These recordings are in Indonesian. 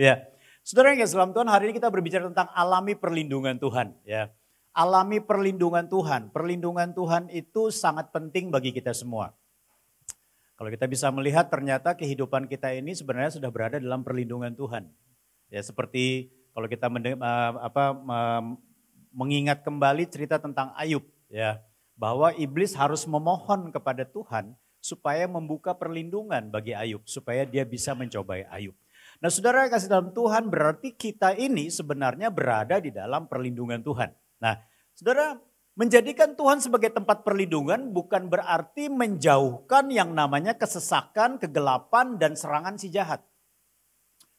Ya, saudara yang dalam Tuhan, hari ini kita berbicara tentang alami perlindungan Tuhan. Ya, alami perlindungan Tuhan. Perlindungan Tuhan itu sangat penting bagi kita semua. Kalau kita bisa melihat, ternyata kehidupan kita ini sebenarnya sudah berada dalam perlindungan Tuhan. Ya, seperti kalau kita mengingat kembali cerita tentang Ayub, ya, bahwa iblis harus memohon kepada Tuhan supaya membuka perlindungan bagi Ayub, supaya dia bisa mencobai Ayub. Nah, saudara yang kasih dalam Tuhan, berarti kita ini sebenarnya berada di dalam perlindungan Tuhan. Nah, saudara, menjadikan Tuhan sebagai tempat perlindungan bukan berarti menjauhkan yang namanya kesesakan, kegelapan, dan serangan si jahat.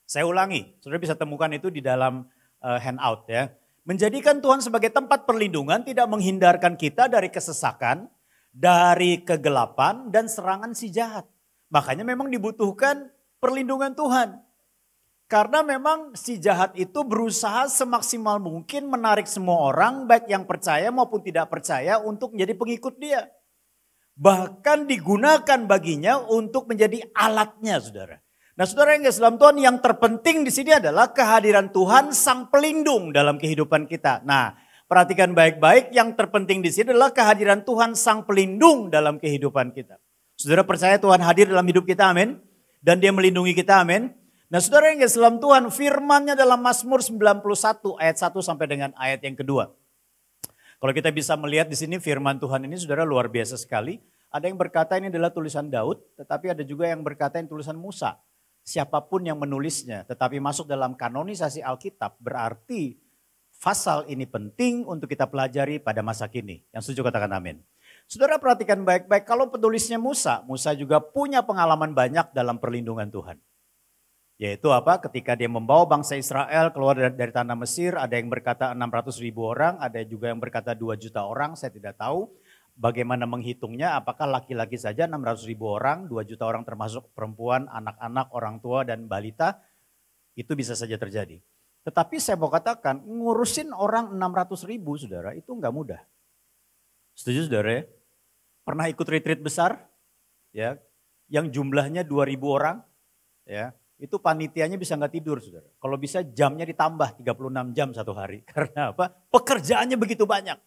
Saya ulangi, saudara bisa temukan itu di dalam handout ya. Menjadikan Tuhan sebagai tempat perlindungan tidak menghindarkan kita dari kesesakan, dari kegelapan, dan serangan si jahat. Makanya memang dibutuhkan perlindungan Tuhan. Karena memang si jahat itu berusaha semaksimal mungkin menarik semua orang, baik yang percaya maupun tidak percaya, untuk menjadi pengikut dia. Bahkan digunakan baginya untuk menjadi alatnya, saudara. Nah, saudara yang dalam Tuhan, yang terpenting di sini adalah kehadiran Tuhan sang pelindung dalam kehidupan kita. Nah, perhatikan baik-baik, yang terpenting di sini adalah kehadiran Tuhan sang pelindung dalam kehidupan kita. Saudara percaya Tuhan hadir dalam hidup kita, amin. Dan dia melindungi kita, amin. Nah, saudara yang dalam Tuhan, firman-Nya dalam Mazmur 91 ayat 1 sampai dengan ayat yang kedua. Kalau kita bisa melihat di sini firman Tuhan ini, saudara, luar biasa sekali. Ada yang berkata ini adalah tulisan Daud, tetapi ada juga yang berkata ini tulisan Musa. Siapapun yang menulisnya, tetapi masuk dalam kanonisasi Alkitab, berarti pasal ini penting untuk kita pelajari pada masa kini. Yang setuju katakan amin. Saudara perhatikan baik-baik, kalau penulisnya Musa juga punya pengalaman banyak dalam perlindungan Tuhan. Yaitu apa? Ketika dia membawa bangsa Israel keluar dari tanah Mesir, ada yang berkata 600.000 orang, ada juga yang berkata 2 juta orang, saya tidak tahu bagaimana menghitungnya, apakah laki-laki saja 600.000 orang, 2 juta orang termasuk perempuan, anak-anak, orang tua, dan balita, itu bisa saja terjadi. Tetapi saya mau katakan, ngurusin orang 600.000, saudara, itu enggak mudah. Setuju, saudara ya? Pernah ikut retreat besar, ya, yang jumlahnya 2.000 orang, ya, itu panitianya bisa nggak tidur, saudara. Kalau bisa jamnya ditambah 36 jam satu hari. Karena apa? Pekerjaannya begitu banyak.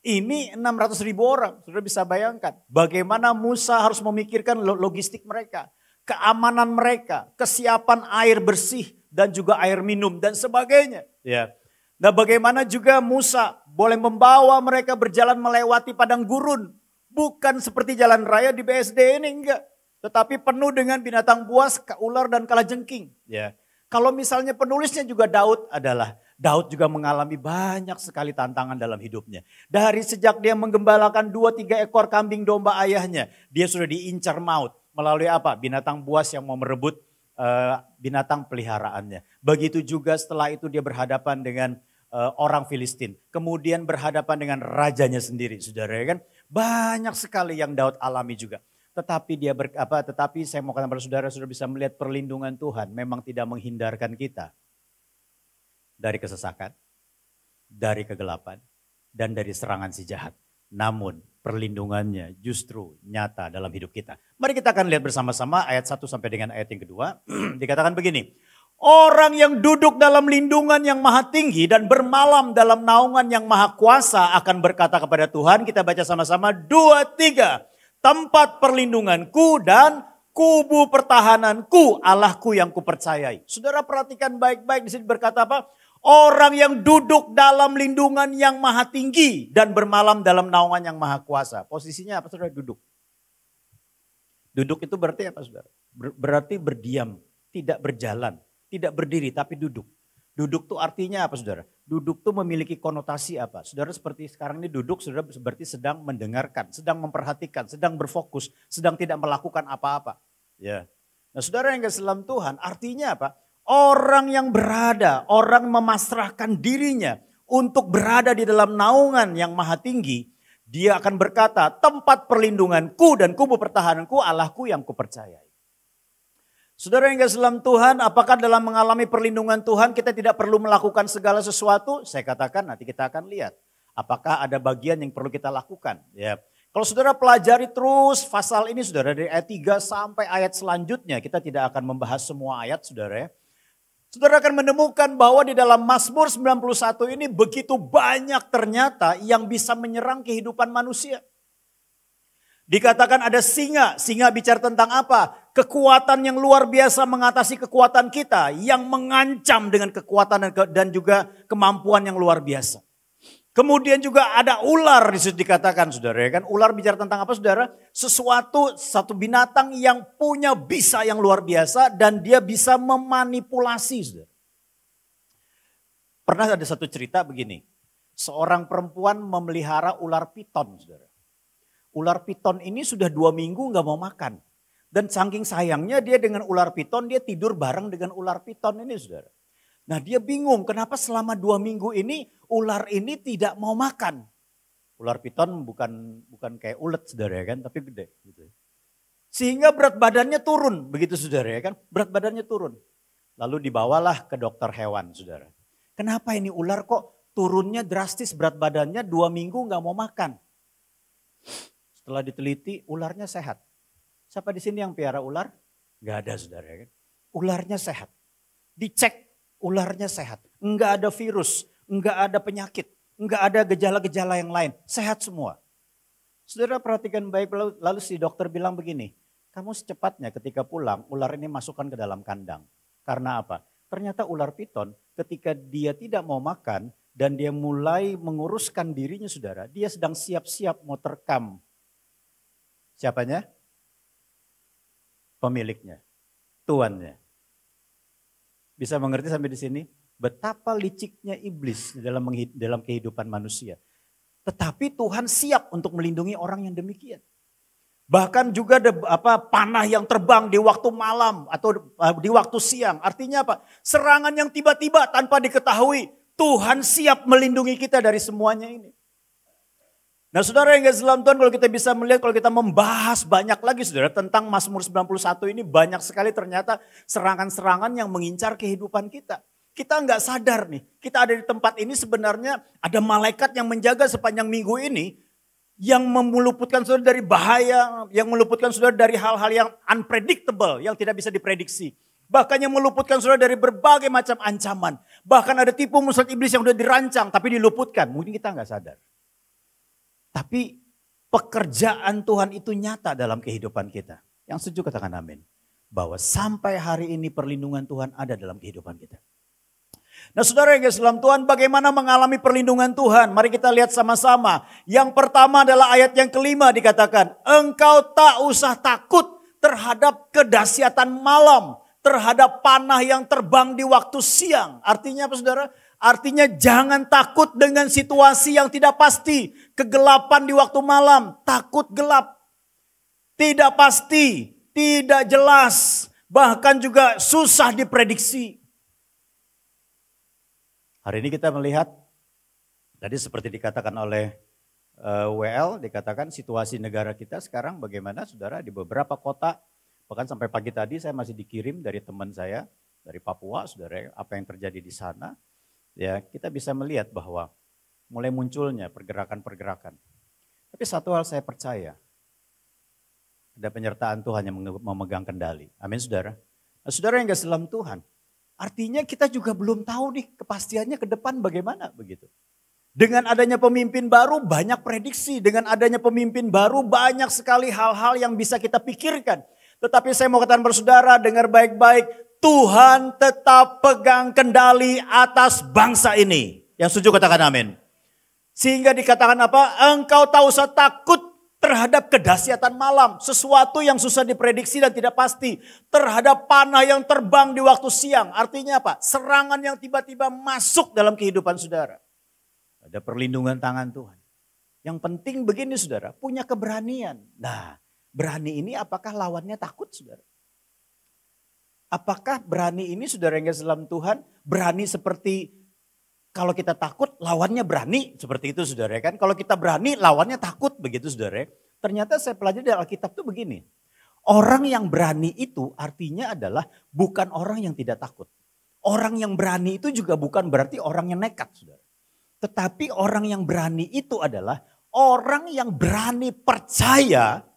Ini 600.000 orang, saudara bisa bayangkan. Bagaimana Musa harus memikirkan logistik mereka, keamanan mereka, kesiapan air bersih dan juga air minum dan sebagainya. Ya. Nah, bagaimana juga Musa boleh membawa mereka berjalan melewati padang gurun. Bukan seperti jalan raya di BSD ini, enggak. Tetapi penuh dengan binatang buas, ular dan kalajengking. Ya. Kalau misalnya penulisnya juga Daud juga mengalami banyak sekali tantangan dalam hidupnya. Dari sejak dia menggembalakan 2-3 ekor kambing domba ayahnya, dia sudah diincar maut. Melalui apa? Binatang buas yang mau merebut binatang peliharaannya. Begitu juga setelah itu dia berhadapan dengan orang Filistin. Kemudian berhadapan dengan rajanya sendiri, saudara, kan? Banyak sekali yang Daud alami juga. Tetapi tetapi saya mau katakan pada saudara bisa melihat perlindungan Tuhan memang tidak menghindarkan kita dari kesesakan, dari kegelapan, dan dari serangan si jahat. Namun perlindungannya justru nyata dalam hidup kita. Mari kita akan lihat bersama-sama ayat 1 sampai dengan ayat yang kedua. Dikatakan begini, orang yang duduk dalam lindungan yang maha tinggi dan bermalam dalam naungan yang maha kuasa akan berkata kepada Tuhan, kita baca sama-sama 2, 3. Tempat perlindunganku dan kubu pertahananku, Allahku yang kupercayai. Saudara perhatikan baik-baik, di sini berkata apa? Orang yang duduk dalam lindungan yang maha tinggi dan bermalam dalam naungan yang maha kuasa. Posisinya apa, saudara? Duduk. Duduk itu berarti apa, saudara? Berarti berdiam, tidak berjalan, tidak berdiri tapi duduk. Duduk itu artinya apa, saudara? Duduk itu memiliki konotasi apa? Saudara seperti sekarang ini duduk, saudara berarti sedang mendengarkan, sedang memperhatikan, sedang berfokus, sedang tidak melakukan apa-apa. Ya. Nah, saudara yang kasih dalam Tuhan, artinya apa? Orang yang berada, orang memasrahkan dirinya untuk berada di dalam naungan yang maha tinggi, dia akan berkata, tempat perlindunganku dan kubu pertahananku, Allahku yang kupercayai. Saudara yang kasih dalam Tuhan, apakah dalam mengalami perlindungan Tuhan kita tidak perlu melakukan segala sesuatu? Saya katakan nanti kita akan lihat. Apakah ada bagian yang perlu kita lakukan? Ya. Kalau saudara pelajari terus pasal ini, saudara, dari ayat 3 sampai ayat selanjutnya, kita tidak akan membahas semua ayat, saudara. Saudara akan menemukan bahwa di dalam Mazmur 91 ini begitu banyak ternyata yang bisa menyerang kehidupan manusia. Dikatakan ada singa. Singa bicara tentang apa? Kekuatan yang luar biasa mengatasi kekuatan kita. Yang mengancam dengan kekuatan dan juga kemampuan yang luar biasa. Kemudian juga ada ular di situ dikatakan, saudara. Ya kan? Ular bicara tentang apa, saudara? Satu binatang yang punya bisa yang luar biasa dan dia bisa memanipulasi, saudara. Pernah ada satu cerita begini. Seorang perempuan memelihara ular piton, saudara. Ular piton ini sudah 2 minggu gak mau makan. Dan saking sayangnya dia dengan ular piton, dia tidur bareng dengan ular piton ini, saudara. Nah dia bingung kenapa selama 2 minggu ini ular ini tidak mau makan. Ular piton bukan kayak ulet, saudara ya kan, tapi gede. Gitu. Sehingga berat badannya turun, begitu saudara ya kan, berat badannya turun. Lalu dibawalah ke dokter hewan, saudara. Kenapa ini ular kok turunnya drastis berat badannya 2 minggu gak mau makan. Setelah diteliti, ularnya sehat. Siapa di sini yang piara ular? Gak ada, saudara. Kan? Ularnya sehat. Dicek, ularnya sehat. Enggak ada virus, enggak ada penyakit, enggak ada gejala-gejala yang lain. Sehat semua. Saudara perhatikan baik, lalu si dokter bilang begini. Kamu secepatnya ketika pulang, ular ini masukkan ke dalam kandang. Karena apa? Ternyata ular piton ketika dia tidak mau makan dan dia mulai menguruskan dirinya, saudara. Dia sedang siap-siap mau terkam. Siapanya? Pemiliknya, tuannya. Bisa mengerti sampai di sini? Betapa liciknya iblis dalam kehidupan manusia. Tetapi Tuhan siap untuk melindungi orang yang demikian. Bahkan juga ada panah yang terbang di waktu malam atau di waktu siang. Artinya apa? Serangan yang tiba-tiba tanpa diketahui. Tuhan siap melindungi kita dari semuanya ini. Nah saudara yang kasih dalam Tuhan, kalau kita bisa melihat, kalau kita membahas banyak lagi saudara tentang Mazmur 91 ini, banyak sekali ternyata serangan-serangan yang mengincar kehidupan kita. Kita nggak sadar nih, kita ada di tempat ini sebenarnya ada malaikat yang menjaga sepanjang minggu ini, yang meluputkan saudara dari bahaya, yang meluputkan saudara dari hal-hal yang unpredictable, yang tidak bisa diprediksi. Bahkan yang meluputkan saudara dari berbagai macam ancaman. Bahkan ada tipu muslihat iblis yang sudah dirancang tapi diluputkan, mungkin kita nggak sadar. Tapi pekerjaan Tuhan itu nyata dalam kehidupan kita. Yang setuju katakan amin. Bahwa sampai hari ini perlindungan Tuhan ada dalam kehidupan kita. Nah saudara yang kasih dalam Tuhan, bagaimana mengalami perlindungan Tuhan? Mari kita lihat sama-sama. Yang pertama adalah ayat yang kelima dikatakan. Engkau tak usah takut terhadap kedahsyatan malam. Terhadap panah yang terbang di waktu siang. Artinya apa saudara? Artinya jangan takut dengan situasi yang tidak pasti. Kegelapan di waktu malam, takut gelap. Tidak pasti, tidak jelas. Bahkan juga susah diprediksi. Hari ini kita melihat, tadi seperti dikatakan oleh WL, dikatakan situasi negara kita sekarang bagaimana saudara di beberapa kota. Bahkan sampai pagi tadi saya masih dikirim dari teman saya, dari Papua, saudara, apa yang terjadi di sana. Ya, kita bisa melihat bahwa mulai munculnya pergerakan-pergerakan. Tapi satu hal saya percaya, ada penyertaan Tuhan yang memegang kendali. Amin saudara. Nah, saudara yang gak dalam Tuhan, artinya kita juga belum tahu nih kepastiannya ke depan bagaimana begitu. Dengan adanya pemimpin baru banyak prediksi, dengan adanya pemimpin baru banyak sekali hal-hal yang bisa kita pikirkan. Tetapi saya mau katakan bersaudara, dengar baik-baik. Tuhan tetap pegang kendali atas bangsa ini. Yang setuju katakan amin. Sehingga dikatakan apa? Engkau tak usah takut terhadap kedahsyatan malam. Sesuatu yang susah diprediksi dan tidak pasti. Terhadap panah yang terbang di waktu siang. Artinya apa? Serangan yang tiba-tiba masuk dalam kehidupan saudara. Ada perlindungan tangan Tuhan. Yang penting begini saudara, punya keberanian. Nah, berani ini apakah lawannya takut saudara? Apakah berani ini saudara yang dalam Tuhan berani seperti kalau kita takut lawannya berani seperti itu saudara kan. Kalau kita berani lawannya takut begitu saudara. Ternyata saya pelajari dari Alkitab itu begini. Orang yang berani itu artinya adalah bukan orang yang tidak takut. Orang yang berani itu juga bukan berarti orang yang nekat saudara. Tetapi orang yang berani itu adalah orang yang berani percaya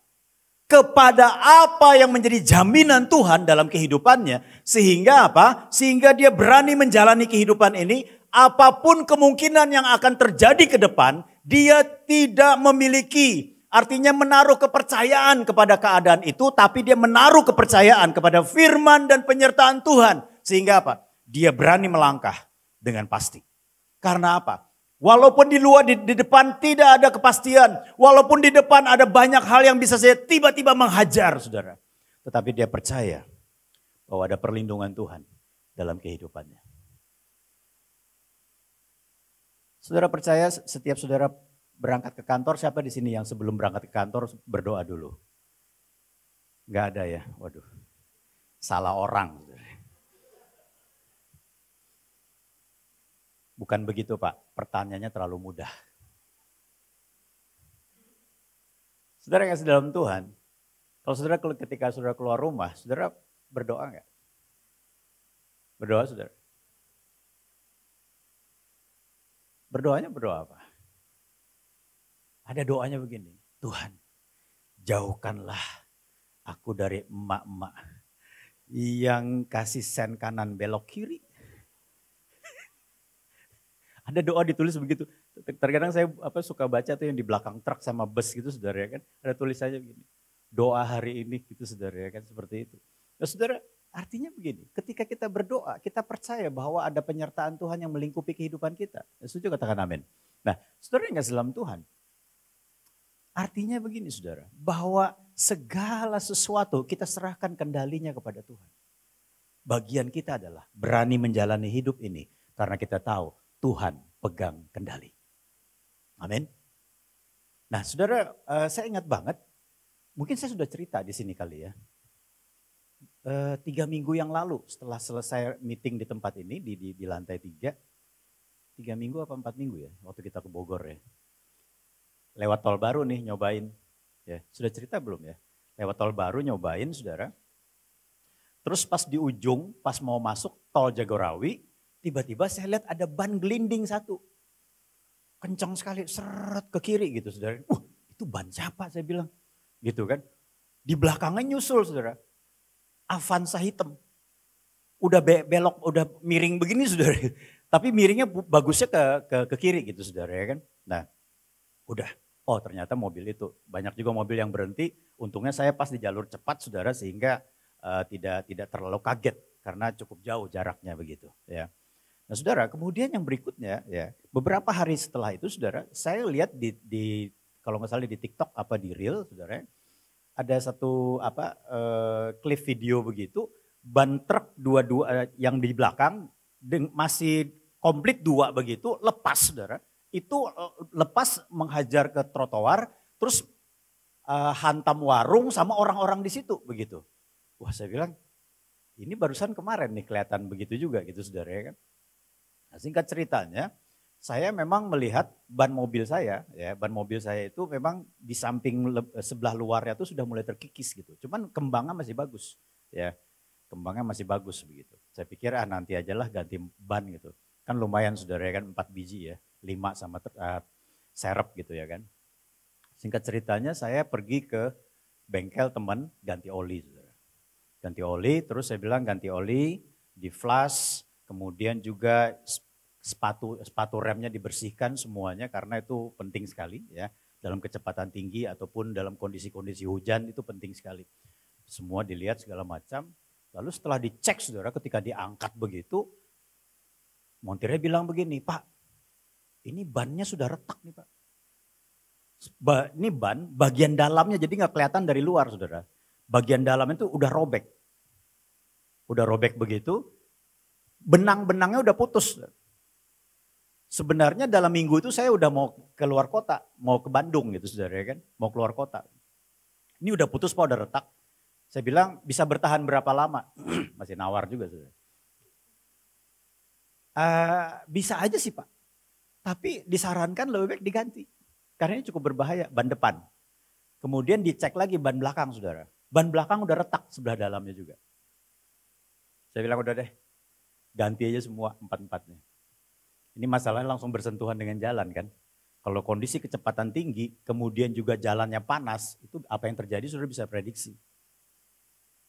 kepada apa yang menjadi jaminan Tuhan dalam kehidupannya. Sehingga apa? Sehingga dia berani menjalani kehidupan ini. Apapun kemungkinan yang akan terjadi ke depan, dia tidak memiliki, artinya menaruh kepercayaan kepada keadaan itu, tapi dia menaruh kepercayaan kepada firman dan penyertaan Tuhan. Sehingga apa? Dia berani melangkah dengan pasti. Karena apa? Walaupun di luar, di depan tidak ada kepastian. Walaupun di depan ada banyak hal yang bisa saya tiba-tiba menghajar, saudara. Tetapi dia percaya bahwa ada perlindungan Tuhan dalam kehidupannya. Saudara percaya setiap saudara berangkat ke kantor, siapa di sini yang sebelum berangkat ke kantor berdoa dulu? Enggak ada ya, waduh. Salah orang. Bukan begitu Pak, pertanyaannya terlalu mudah. Saudara yang kasih dalam Tuhan, kalau saudara ketika saudara keluar rumah, saudara berdoa enggak? Berdoa saudara? Berdoanya berdoa apa? Ada doanya begini, Tuhan jauhkanlah aku dari emak-emak yang kasih sen kanan belok kiri. Ada doa ditulis begitu. Terkadang saya suka baca tuh yang di belakang truk sama bus gitu saudara ya kan. Ada tulisannya begini, doa hari ini gitu saudara ya kan, seperti itu. Nah saudara, artinya begini, ketika kita berdoa, kita percaya bahwa ada penyertaan Tuhan yang melingkupi kehidupan kita. Setuju katakan amin. Nah, saudara yang kasih dalam Tuhan, artinya begini saudara, bahwa segala sesuatu kita serahkan kendalinya kepada Tuhan. Bagian kita adalah berani menjalani hidup ini karena kita tahu Tuhan pegang kendali. Amin. Nah saudara, saya ingat banget, mungkin saya sudah cerita di sini kali ya. 3 minggu yang lalu setelah selesai meeting di tempat ini di lantai 3 minggu apa 4 minggu ya waktu kita ke Bogor ya, lewat tol baru nih nyobain ya, sudah cerita belum ya, lewat tol baru nyobain saudara, terus pas di ujung pas mau masuk tol Jagorawi tiba-tiba saya lihat ada ban gelinding satu, kencang sekali seret ke kiri gitu saudara, itu ban siapa saya bilang gitu kan, di belakangnya nyusul saudara. Avanza hitam. Udah belok, udah miring begini saudara. Tapi miringnya bagusnya ke kiri gitu saudara ya kan. Nah udah, oh ternyata mobil itu. Banyak juga mobil yang berhenti. Untungnya saya pas di jalur cepat saudara sehingga tidak terlalu kaget. Karena cukup jauh jaraknya begitu ya. Nah saudara, kemudian yang berikutnya ya. Beberapa hari setelah itu saudara, saya lihat di kalau nggak salah di TikTok apa di Reel saudara, ada satu klip video begitu, ban truk dua yang di belakang masih komplit 2 begitu, lepas saudara. Itu lepas menghajar ke trotoar, terus hantam warung sama orang-orang di situ begitu. Wah saya bilang, ini barusan kemarin nih kelihatan begitu juga gitu saudara ya kan. Nah, singkat ceritanya, saya memang melihat ban mobil saya, ya ban mobil saya itu memang di samping sebelah luarnya itu sudah mulai terkikis gitu. Cuman kembangnya masih bagus, ya kembangnya masih bagus begitu. Saya pikir nanti ajalah ganti ban gitu. Kan lumayan saudara ya kan 4 biji ya, 5 sama serep gitu ya kan. Singkat ceritanya saya pergi ke bengkel teman ganti oli saudara. Ganti oli, terus saya bilang ganti oli, di flash, kemudian juga sepatu remnya dibersihkan semuanya karena itu penting sekali ya. Dalam kecepatan tinggi ataupun dalam kondisi-kondisi hujan itu penting sekali. Semua dilihat segala macam. Lalu setelah dicek saudara ketika diangkat begitu, montirnya bilang begini, Pak ini bannya sudah retak nih Pak. Ini ban bagian dalamnya jadi nggak kelihatan dari luar saudara. Bagian dalamnya itu udah robek. Udah robek begitu, benang-benangnya udah putus. Sebenarnya dalam minggu itu saya udah mau keluar kota, mau ke Bandung gitu saudara ya kan, mau keluar kota. Ini udah putus Pak, udah retak. Saya bilang bisa bertahan berapa lama? Masih nawar juga saudara. Bisa aja sih Pak, tapi disarankan lebih baik diganti. Karena ini cukup berbahaya, ban depan. Kemudian dicek lagi ban belakang saudara. Ban belakang udah retak sebelah dalamnya juga. Saya bilang udah deh, ganti aja semua 4-4-nya. Ini masalahnya langsung bersentuhan dengan jalan kan. Kalau kondisi kecepatan tinggi, kemudian juga jalannya panas, itu apa yang terjadi sudah bisa prediksi.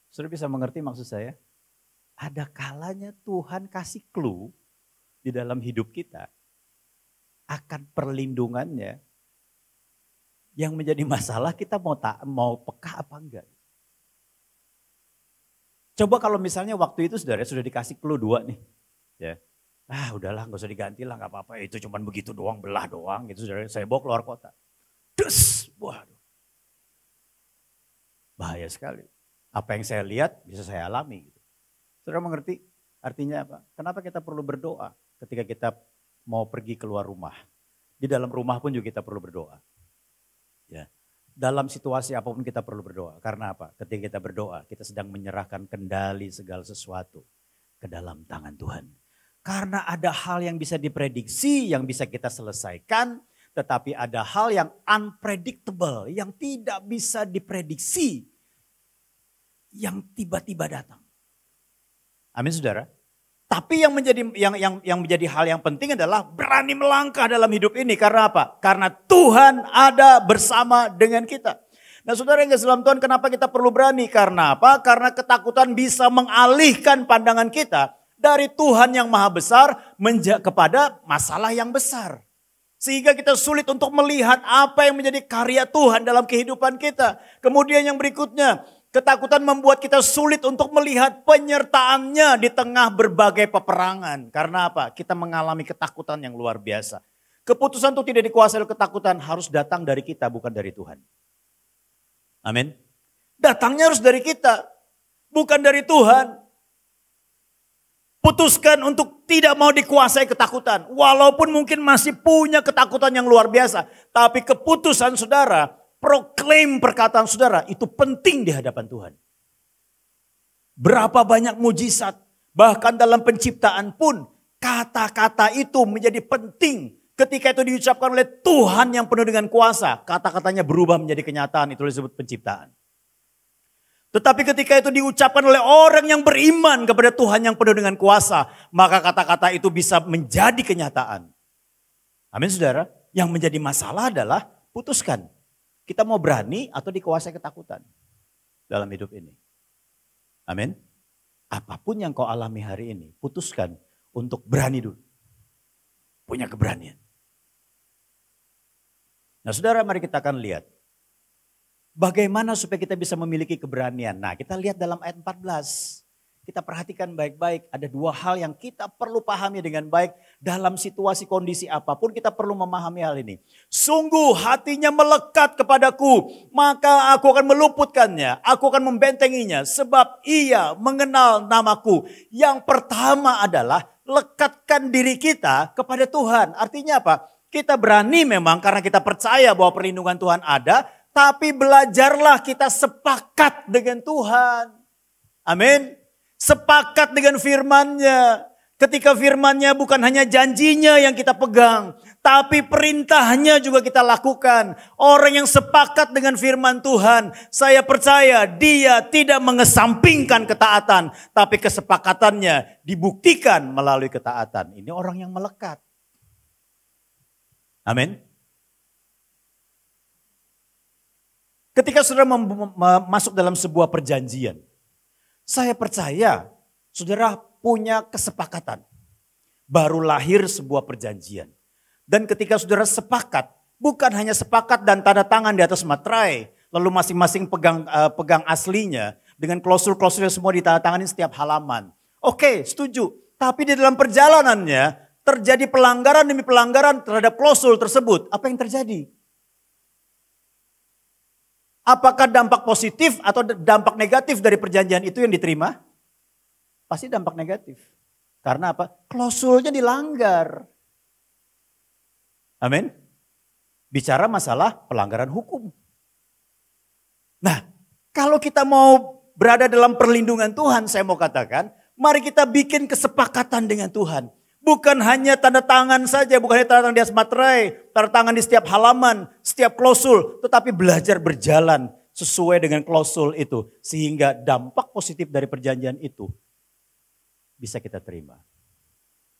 Sudah bisa mengerti maksud saya? Ada kalanya Tuhan kasih clue di dalam hidup kita akan perlindungannya. Yang menjadi masalah kita mau peka apa enggak. Coba kalau misalnya waktu itu saudara sudah dikasih clue 2 nih. Ya. Udahlah gak usah diganti lah, gak apa-apa. Itu cuman begitu doang, belah doang gitu saudara. Saya bawa keluar kota. Waduh. Bahaya sekali. Apa yang saya lihat bisa saya alami. Gitu. Saudara mengerti artinya apa? Kenapa kita perlu berdoa ketika kita mau pergi keluar rumah? Di dalam rumah pun juga kita perlu berdoa. Ya. Dalam situasi apapun kita perlu berdoa. Karena apa? Ketika kita berdoa, kita sedang menyerahkan kendali segala sesuatu ke dalam tangan Tuhan. Karena ada hal yang bisa diprediksi, yang bisa kita selesaikan. Tetapi ada hal yang unpredictable, yang tidak bisa diprediksi. Yang tiba-tiba datang. Amin saudara. Tapi yang menjadi hal yang penting adalah berani melangkah dalam hidup ini. Karena apa? Karena Tuhan ada bersama dengan kita. Nah saudara yang kasih dalam Tuhan, kenapa kita perlu berani? Karena apa? Karena ketakutan bisa mengalihkan pandangan kita dari Tuhan yang maha besar kepada masalah yang besar. Sehingga kita sulit untuk melihat apa yang menjadi karya Tuhan dalam kehidupan kita. Kemudian yang berikutnya, ketakutan membuat kita sulit untuk melihat penyertaannya di tengah berbagai peperangan. Karena apa? Kita mengalami ketakutan yang luar biasa. Keputusan untuk tidak dikuasai oleh ketakutan harus datang dari kita, bukan dari Tuhan. Amin. Datangnya harus dari kita, bukan dari Tuhan. Putuskan untuk tidak mau dikuasai ketakutan. Walaupun mungkin masih punya ketakutan yang luar biasa. Tapi keputusan saudara, proklaim perkataan saudara, itu penting di hadapan Tuhan. Berapa banyak mujizat, bahkan dalam penciptaan pun, kata-kata itu menjadi penting. Ketika itu diucapkan oleh Tuhan yang penuh dengan kuasa, kata-katanya berubah menjadi kenyataan, itu disebut penciptaan. Tetapi ketika itu diucapkan oleh orang yang beriman kepada Tuhan yang penuh dengan kuasa, maka kata-kata itu bisa menjadi kenyataan. Amin saudara. Yang menjadi masalah adalah putuskan. Kita mau berani atau dikuasai ketakutan dalam hidup ini. Amin. Apapun yang kau alami hari ini, putuskan untuk berani dulu. Punya keberanian. Nah saudara, mari kita akan lihat. Bagaimana supaya kita bisa memiliki keberanian? Nah, kita lihat dalam ayat 14. Kita perhatikan baik-baik. Ada 2 hal yang kita perlu pahami dengan baik. Dalam situasi kondisi apapun kita perlu memahami hal ini. Sungguh hatinya melekat kepadaku. Maka aku akan meluputkannya. Aku akan membentenginya. Sebab ia mengenal namaku. Yang pertama adalah lekatkan diri kita kepada Tuhan. Artinya apa? Kita berani memang karena kita percaya bahwa perlindungan Tuhan ada. Tapi belajarlah kita sepakat dengan Tuhan. Amin. Sepakat dengan firman-Nya. Ketika firman-Nya bukan hanya janjinya yang kita pegang. Tapi perintahnya juga kita lakukan. Orang yang sepakat dengan firman Tuhan. Saya percaya dia tidak mengesampingkan ketaatan. Tapi kesepakatannya dibuktikan melalui ketaatan. Ini orang yang melekat. Amin. Ketika saudara masuk dalam sebuah perjanjian, saya percaya saudara punya kesepakatan. Baru lahir sebuah perjanjian. Dan ketika saudara sepakat, bukan hanya sepakat dan tanda tangan di atas materai, lalu masing-masing pegang aslinya, dengan klausul-klausul yang semua ditandatangani setiap halaman. Oke, setuju. Tapi di dalam perjalanannya, terjadi pelanggaran demi pelanggaran terhadap klausul tersebut. Apa yang terjadi? Apakah dampak positif atau dampak negatif dari perjanjian itu yang diterima? Pasti dampak negatif. Karena apa? Klausulnya dilanggar. Amin. Bicara masalah pelanggaran hukum. Nah, kalau kita mau berada dalam perlindungan Tuhan, saya mau katakan, mari kita bikin kesepakatan dengan Tuhan. Bukan hanya tanda tangan saja, bukan hanya tanda tangan di atas materai, tanda tangan di setiap halaman, setiap klausul, tetapi belajar berjalan sesuai dengan klausul itu. Sehingga dampak positif dari perjanjian itu bisa kita terima.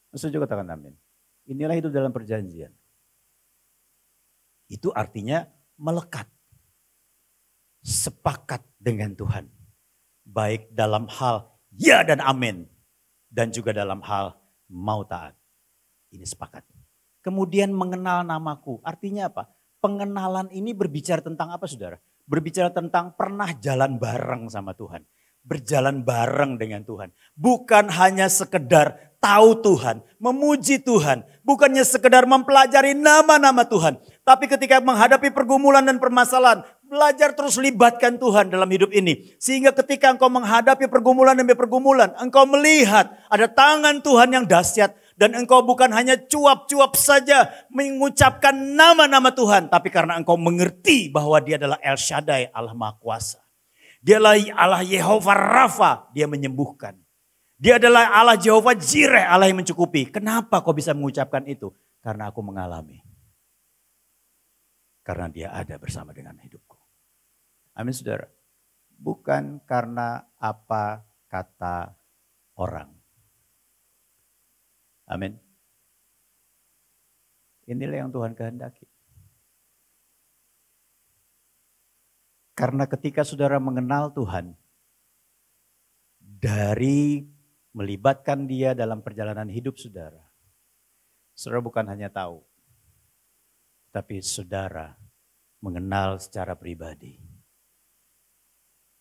Setuju katakan amin. Inilah hidup dalam perjanjian. Itu artinya melekat. Sepakat dengan Tuhan. Baik dalam hal ya dan amin. Dan juga dalam hal mau taat. Ini sepakat. Kemudian mengenal namaku. Artinya apa? Pengenalan ini berbicara tentang apa saudara? Berbicara tentang pernah jalan bareng sama Tuhan. Berjalan bareng dengan Tuhan. Bukan hanya sekedar tahu Tuhan, memuji Tuhan. Bukannya sekedar mempelajari nama-nama Tuhan. Tapi ketika menghadapi pergumulan dan permasalahan, belajar terus libatkan Tuhan dalam hidup ini. Sehingga ketika engkau menghadapi pergumulan demi pergumulan, engkau melihat ada tangan Tuhan yang dahsyat. Dan engkau bukan hanya cuap-cuap saja mengucapkan nama-nama Tuhan. Tapi karena engkau mengerti bahwa dia adalah El Shaddai, Allah Maha Kuasa. Dia adalah Allah Yehova Rafa, dia menyembuhkan. Dia adalah Allah Jehovah Jireh, Allah yang mencukupi. Kenapa kau bisa mengucapkan itu? Karena aku mengalami. Karena dia ada bersama dengan hidupku. Amin saudara. Bukan karena apa kata orang. Amin. Inilah yang Tuhan kehendaki. Karena ketika saudara mengenal Tuhan, dari melibatkan dia dalam perjalanan hidup saudara, saudara bukan hanya tahu, tapi saudara mengenal secara pribadi.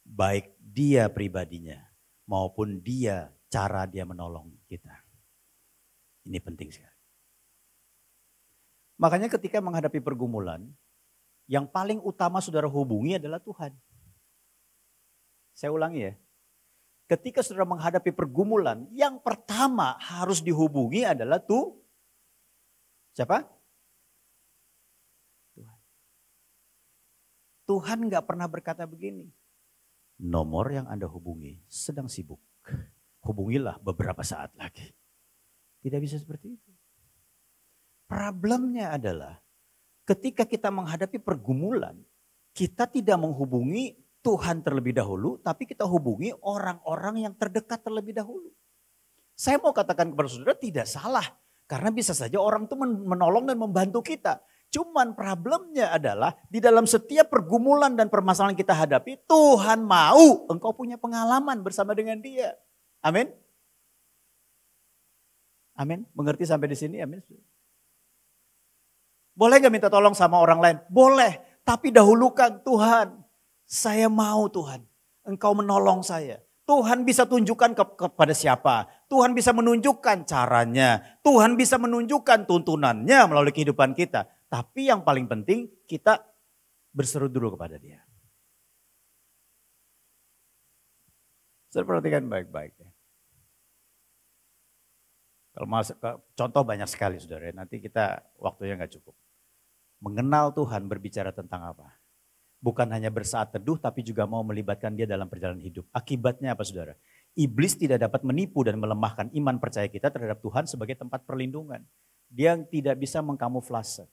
Baik dia pribadinya maupun dia cara dia menolong kita. Ini penting sekali. Makanya ketika menghadapi pergumulan, yang paling utama saudara hubungi adalah Tuhan. Saya ulangi ya. Ketika saudara menghadapi pergumulan, yang pertama harus dihubungi adalah siapa? Tuhan. Tuhan gak pernah berkata begini. Nomor yang Anda hubungi sedang sibuk. Hubungilah beberapa saat lagi. Tidak bisa seperti itu. Problemnya adalah ketika kita menghadapi pergumulan, kita tidak menghubungi Tuhan terlebih dahulu, tapi kita hubungi orang-orang yang terdekat terlebih dahulu. Saya mau katakan kepada saudara tidak salah, karena bisa saja orang itu menolong dan membantu kita. Cuman problemnya adalah di dalam setiap pergumulan dan permasalahan kita hadapi, Tuhan mau engkau punya pengalaman bersama dengan dia. Amin. Amin. Mengerti sampai di sini? Amin. Boleh gak minta tolong sama orang lain? Boleh. Tapi dahulukan Tuhan. Saya mau Tuhan. Engkau menolong saya. Tuhan bisa tunjukkan kepada siapa. Tuhan bisa menunjukkan caranya. Tuhan bisa menunjukkan tuntunannya melalui kehidupan kita. Tapi yang paling penting kita berseru dulu kepada dia. Saya perhatikan baik-baik ya. Kalau contoh banyak sekali saudara, nanti kita waktunya gak cukup. Mengenal Tuhan berbicara tentang apa? Bukan hanya bersaat teduh tapi juga mau melibatkan dia dalam perjalanan hidup. Akibatnya apa saudara? Iblis tidak dapat menipu dan melemahkan iman percaya kita terhadap Tuhan sebagai tempat perlindungan. Dia tidak bisa mengkamuflase.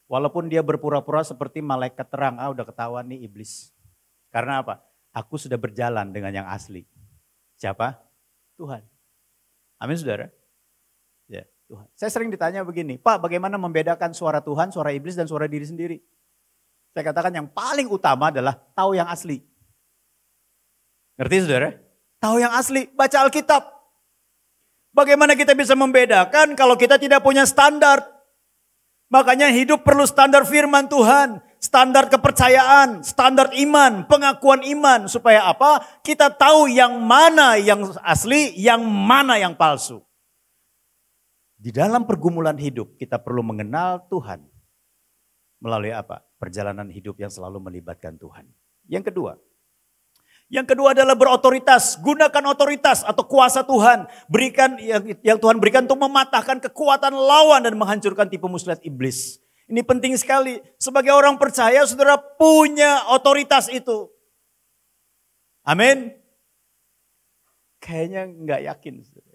Walaupun dia berpura-pura seperti malaikat terang, udah ketahuan nih iblis. Karena apa? Aku sudah berjalan dengan yang asli. Siapa? Tuhan. Amin saudara. Ya, Tuhan. Saya sering ditanya begini, Pak bagaimana membedakan suara Tuhan, suara iblis dan suara diri sendiri? Saya katakan yang paling utama adalah tahu yang asli. Ngerti saudara? Tahu yang asli, baca Alkitab. Bagaimana kita bisa membedakan kalau kita tidak punya standar? Makanya hidup perlu standar firman Tuhan, standar kepercayaan, standar iman, pengakuan iman. Supaya apa? Kita tahu yang mana yang asli, yang mana yang palsu. Di dalam pergumulan hidup kita perlu mengenal Tuhan. Melalui apa? Perjalanan hidup yang selalu melibatkan Tuhan. Yang kedua adalah berotoritas. Gunakan otoritas atau kuasa Tuhan. Berikan yang Tuhan berikan untuk mematahkan kekuatan lawan dan menghancurkan tipu muslihat iblis. Ini penting sekali. Sebagai orang percaya saudara punya otoritas itu. Amin. Kayaknya nggak yakin saudara.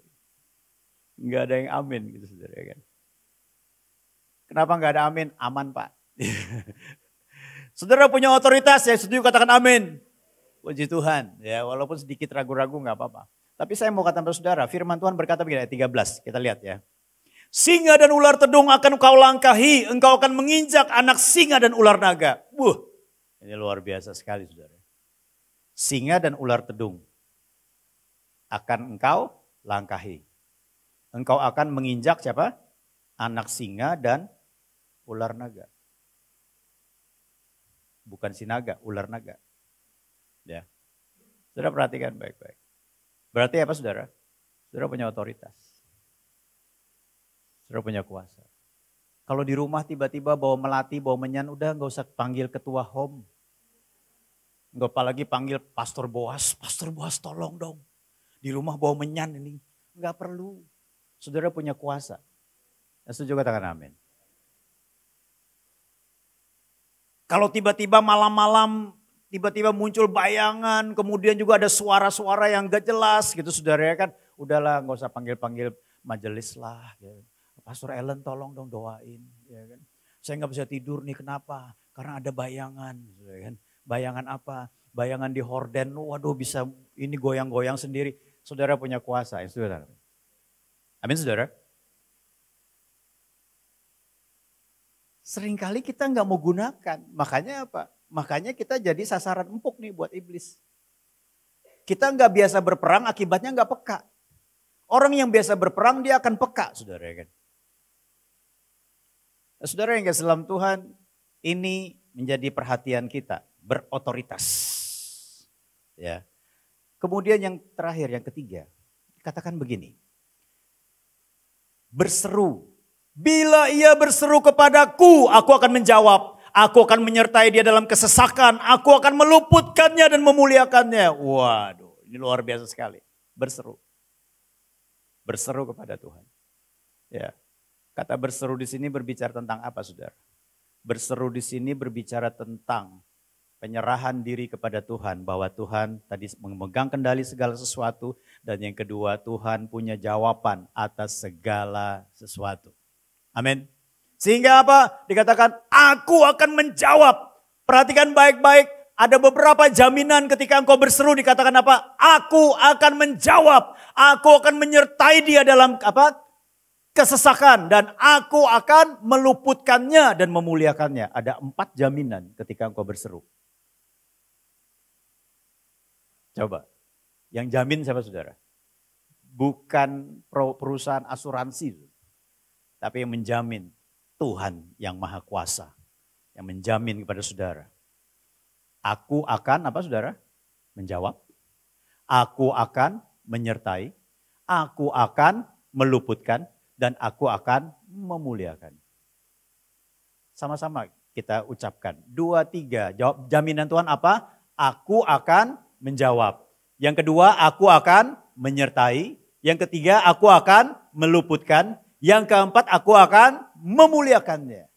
Nggak ada yang amin gitu saudara kan. Kenapa nggak ada amin? Aman Pak. Saudara punya otoritas ya, setuju katakan amin. Puji Tuhan ya, walaupun sedikit ragu-ragu nggak apa-apa. Tapi saya mau katakan kepada saudara, firman Tuhan berkata begini ayat 13, kita lihat ya. Singa dan ular tedung akan kau langkahi, engkau akan menginjak anak singa dan ular naga. Ini luar biasa sekali saudara. Singa dan ular tedung akan engkau langkahi. Engkau akan menginjak siapa? Anak singa dan ular naga. Bukan sinaga, ular naga. Ya. Saudara perhatikan baik-baik. Berarti apa saudara? Saudara punya otoritas. Saudara punya kuasa. Kalau di rumah tiba-tiba bawa melati, bawa menyan, udah nggak usah panggil ketua home. Nggak apalagi panggil Pastor Boas tolong dong. Di rumah bawa menyan ini. Nggak perlu. Saudara punya kuasa. Setuju katakan amin. Kalau tiba-tiba malam-malam, tiba-tiba muncul bayangan, kemudian juga ada suara-suara yang gak jelas gitu saudara ya kan. Udahlah nggak usah panggil-panggil majelis lah. Gitu. Pastor Ellen tolong dong doain. Ya kan. Saya nggak bisa tidur nih kenapa? Karena ada bayangan. Ya kan. Bayangan apa? Bayangan di horden. Waduh bisa ini goyang-goyang sendiri. Saudara punya kuasa. Ya, saudara. Amin saudara. Seringkali kita nggak mau gunakan. Makanya apa? Makanya kita jadi sasaran empuk nih buat iblis. Kita nggak biasa berperang akibatnya nggak peka. Orang yang biasa berperang dia akan peka saudara kan. Nah, saudara yang kasih dalam Tuhan, ini menjadi perhatian kita, berotoritas. Ya. Kemudian yang terakhir, yang ketiga, katakan begini. Berseru. Bila ia berseru kepadaku, aku akan menjawab. Aku akan menyertai dia dalam kesesakan. Aku akan meluputkannya dan memuliakannya. Waduh, ini luar biasa sekali. Berseru. Berseru kepada Tuhan. Ya. Kata berseru di sini berbicara tentang apa, saudara? Berseru di sini berbicara tentang penyerahan diri kepada Tuhan, bahwa Tuhan tadi memegang kendali segala sesuatu, dan yang kedua Tuhan punya jawaban atas segala sesuatu. Amin. Sehingga apa? Dikatakan aku akan menjawab. Perhatikan baik-baik, ada beberapa jaminan ketika engkau berseru, dikatakan apa? Aku akan menjawab. Aku akan menyertai dia dalam apa? Kesesakan, dan aku akan meluputkannya dan memuliakannya. Ada 4 jaminan ketika engkau berseru. Coba, yang jamin siapa saudara? Bukan perusahaan asuransi, tapi yang menjamin Tuhan yang Maha Kuasa. Yang menjamin kepada saudara. Aku akan apa saudara? Menjawab. Aku akan menyertai. Aku akan meluputkan. Dan aku akan memuliakan. Sama-sama kita ucapkan. 2, 3. Jawab, jaminan Tuhan apa? Aku akan menjawab. Yang kedua, aku akan menyertai. Yang ketiga, aku akan meluputkan. Yang keempat, aku akan memuliakannya.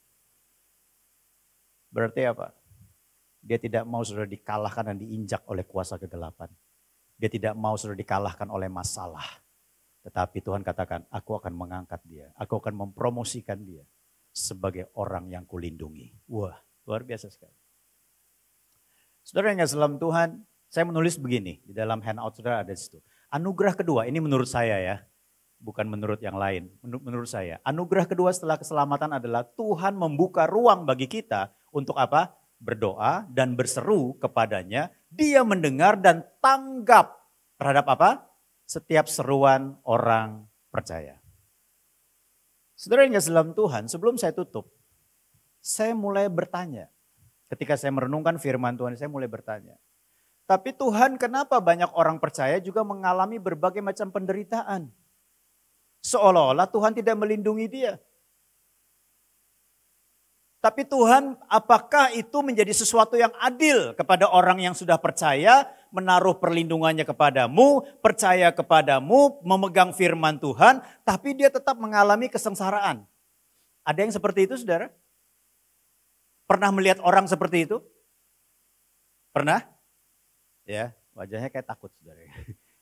Berarti apa? Dia tidak mau saudara dikalahkan dan diinjak oleh kuasa kegelapan. Dia tidak mau saudara dikalahkan oleh masalah. Tetapi Tuhan katakan, aku akan mengangkat dia. Aku akan mempromosikan dia sebagai orang yang kulindungi. Wah, luar biasa sekali. Saudara yang kasih dalam Tuhan, saya menulis begini. Di dalam handout saudara ada di situ. Anugerah kedua, ini menurut saya ya. Bukan menurut yang lain, menurut saya. Anugerah kedua setelah keselamatan adalah Tuhan membuka ruang bagi kita untuk apa? Berdoa dan berseru kepadanya. Dia mendengar dan tanggap terhadap apa? Setiap seruan orang percaya. Saudara yang kasih dalam Tuhan, sebelum saya tutup, saya mulai bertanya. Ketika saya merenungkan firman Tuhan, saya mulai bertanya. Tapi Tuhan, kenapa banyak orang percaya juga mengalami berbagai macam penderitaan? Seolah-olah Tuhan tidak melindungi dia. Tapi Tuhan, apakah itu menjadi sesuatu yang adil kepada orang yang sudah percaya, menaruh perlindungannya kepadamu, percaya kepadamu, memegang firman Tuhan, tapi dia tetap mengalami kesengsaraan? Ada yang seperti itu, saudara? Pernah melihat orang seperti itu? Pernah? Ya, wajahnya kayak takut, saudara.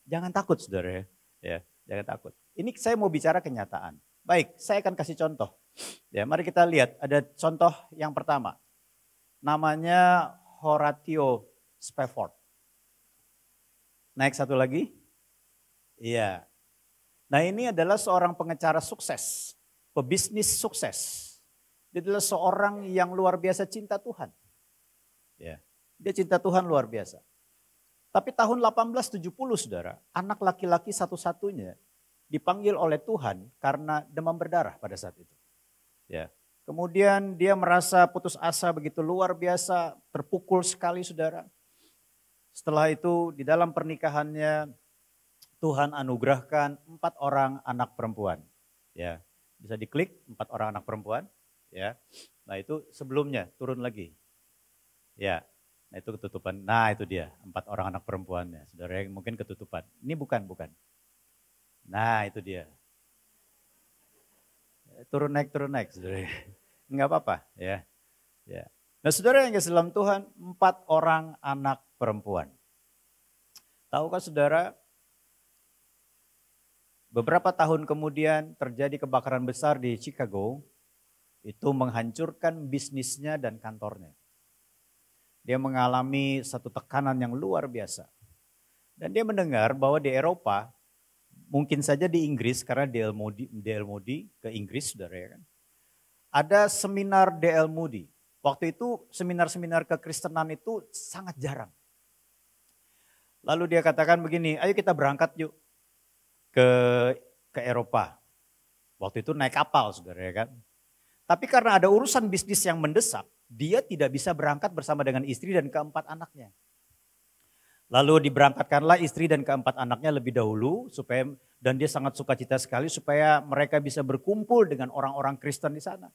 Jangan takut, saudara. Ya, jangan takut. Ini saya mau bicara kenyataan. Baik, saya akan kasih contoh. Ya, mari kita lihat, ada contoh yang pertama. Namanya Horatio Spafford. Naik satu lagi. Iya. Nah, ini adalah seorang pengacara sukses. pebisnis sukses. Dia adalah seorang yang luar biasa cinta Tuhan. Ya, dia cinta Tuhan luar biasa. Tapi tahun 1870 saudara, anak laki-laki satu-satunya dipanggil oleh Tuhan karena demam berdarah pada saat itu. Ya. Kemudian dia merasa putus asa begitu luar biasa, terpukul sekali saudara. Setelah itu di dalam pernikahannya Tuhan anugerahkan 4 orang anak perempuan. Ya, bisa diklik 4 orang anak perempuan. Ya, nah itu sebelumnya turun lagi. Ya, nah itu ketutupan. Nah itu dia 4 orang anak perempuannya. Saudara yang mungkin ketutupan. Ini bukan. Nah itu dia. Turun naik, saudara. Enggak apa-apa ya. Ya. Nah saudara yang kasih dalam Tuhan, 4 orang anak perempuan. Tahukah saudara, beberapa tahun kemudian terjadi kebakaran besar di Chicago, itu menghancurkan bisnisnya dan kantornya. Dia mengalami satu tekanan yang luar biasa. Dan dia mendengar bahwa di Eropa, mungkin saja di Inggris, karena D.L. Moody ke Inggris saudara ya kan. Ada seminar D.L. Moody. Waktu itu seminar-seminar kekristenan itu sangat jarang. Lalu dia katakan begini, ayo kita berangkat yuk ke Eropa. Waktu itu naik kapal saudara ya kan. Tapi karena ada urusan bisnis yang mendesak, dia tidak bisa berangkat bersama dengan istri dan keempat anaknya. Lalu diberangkatkanlah istri dan keempat anaknya lebih dahulu dan dia sangat sukacita sekali supaya mereka bisa berkumpul dengan orang-orang Kristen di sana.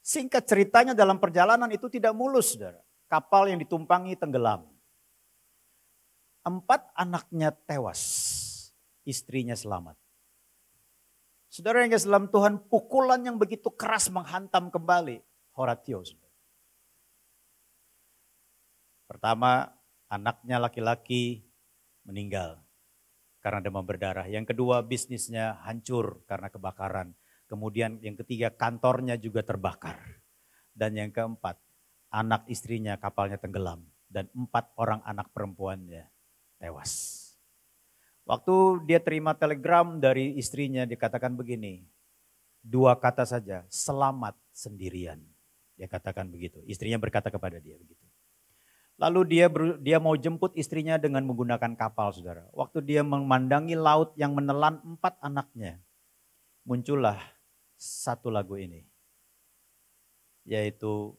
Singkat ceritanya dalam perjalanan itu tidak mulus, saudara. Kapal yang ditumpangi tenggelam. 4 anaknya tewas, istrinya selamat. Saudara yang kasih dalam Tuhan, pukulan yang begitu keras menghantam kembali Horatio. Saudara. Pertama, anaknya laki-laki meninggal karena demam berdarah. Yang kedua, bisnisnya hancur karena kebakaran. Kemudian yang ketiga, kantornya juga terbakar. Dan yang keempat, anak istrinya kapalnya tenggelam. Dan 4 orang anak perempuannya tewas. Waktu dia terima telegram dari istrinya dikatakan begini, 2 kata saja, selamat sendirian. Dia katakan begitu, istrinya berkata kepada dia begitu. Lalu dia mau jemput istrinya dengan menggunakan kapal saudara. Waktu dia memandangi laut yang menelan 4 anaknya, muncullah satu lagu ini. Yaitu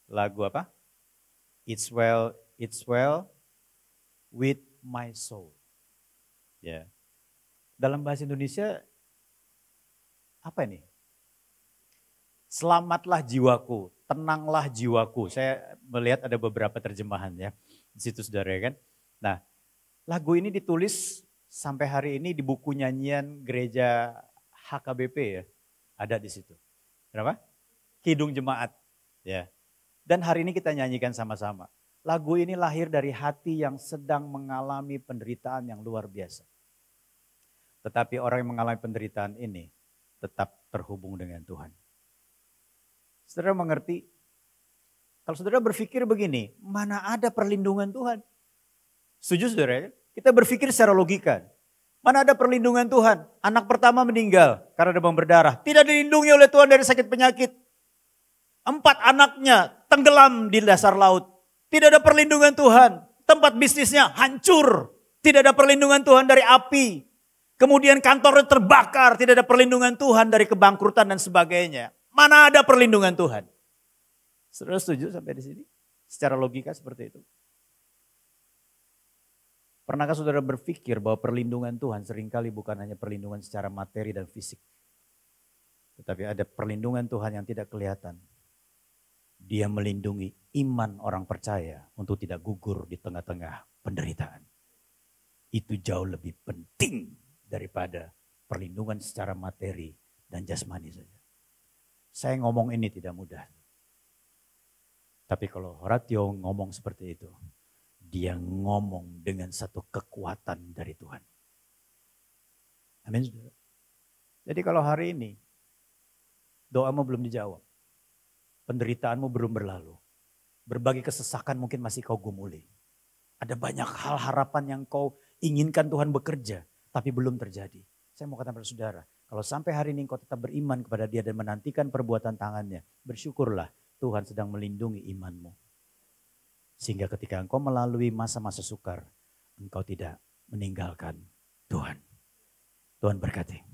lagu apa? It's well with my soul. Ya. Dalam bahasa Indonesia apa ini? Selamatlah jiwaku, tenanglah jiwaku. Saya melihat ada beberapa terjemahan ya di situ saudara kan. Nah, lagu ini ditulis sampai hari ini di buku nyanyian gereja HKBP ya, ada di situ. Kenapa? Kidung Jemaat ya. Dan hari ini kita nyanyikan sama-sama. Lagu ini lahir dari hati yang sedang mengalami penderitaan yang luar biasa. Tetapi orang yang mengalami penderitaan ini tetap terhubung dengan Tuhan. Saudara mengerti? Kalau saudara berpikir begini, mana ada perlindungan Tuhan? Setuju saudara? Kita berpikir secara logika. Mana ada perlindungan Tuhan? Anak pertama meninggal karena demam berdarah. Tidak dilindungi oleh Tuhan dari sakit penyakit. 4 anaknya tenggelam di dasar laut. Tidak ada perlindungan Tuhan. Tempat bisnisnya hancur. Tidak ada perlindungan Tuhan dari api. Kemudian kantornya terbakar. Tidak ada perlindungan Tuhan dari kebangkrutan dan sebagainya. Mana ada perlindungan Tuhan? Saudara setuju sampai di sini? Secara logika seperti itu. Pernahkah saudara berpikir bahwa perlindungan Tuhan seringkali bukan hanya perlindungan secara materi dan fisik. Tetapi ada perlindungan Tuhan yang tidak kelihatan. Dia melindungi iman orang percaya untuk tidak gugur di tengah-tengah penderitaan. Itu jauh lebih penting daripada perlindungan secara materi dan jasmani saja. Saya ngomong ini tidak mudah. Tapi kalau Horatio ngomong seperti itu, dia ngomong dengan satu kekuatan dari Tuhan. Amin. Jadi kalau hari ini doamu belum dijawab, penderitaanmu belum berlalu, berbagai kesesakan mungkin masih kau gumuli. Ada banyak hal harapan yang kau inginkan Tuhan bekerja, tapi belum terjadi. Saya mau katakan pada saudara, Kalau sampai hari ini engkau tetap beriman kepada dia dan menantikan perbuatan tangannya, bersyukurlah Tuhan sedang melindungi imanmu. Sehingga ketika engkau melalui masa-masa sukar, engkau tidak meninggalkan Tuhan. Tuhan berkati.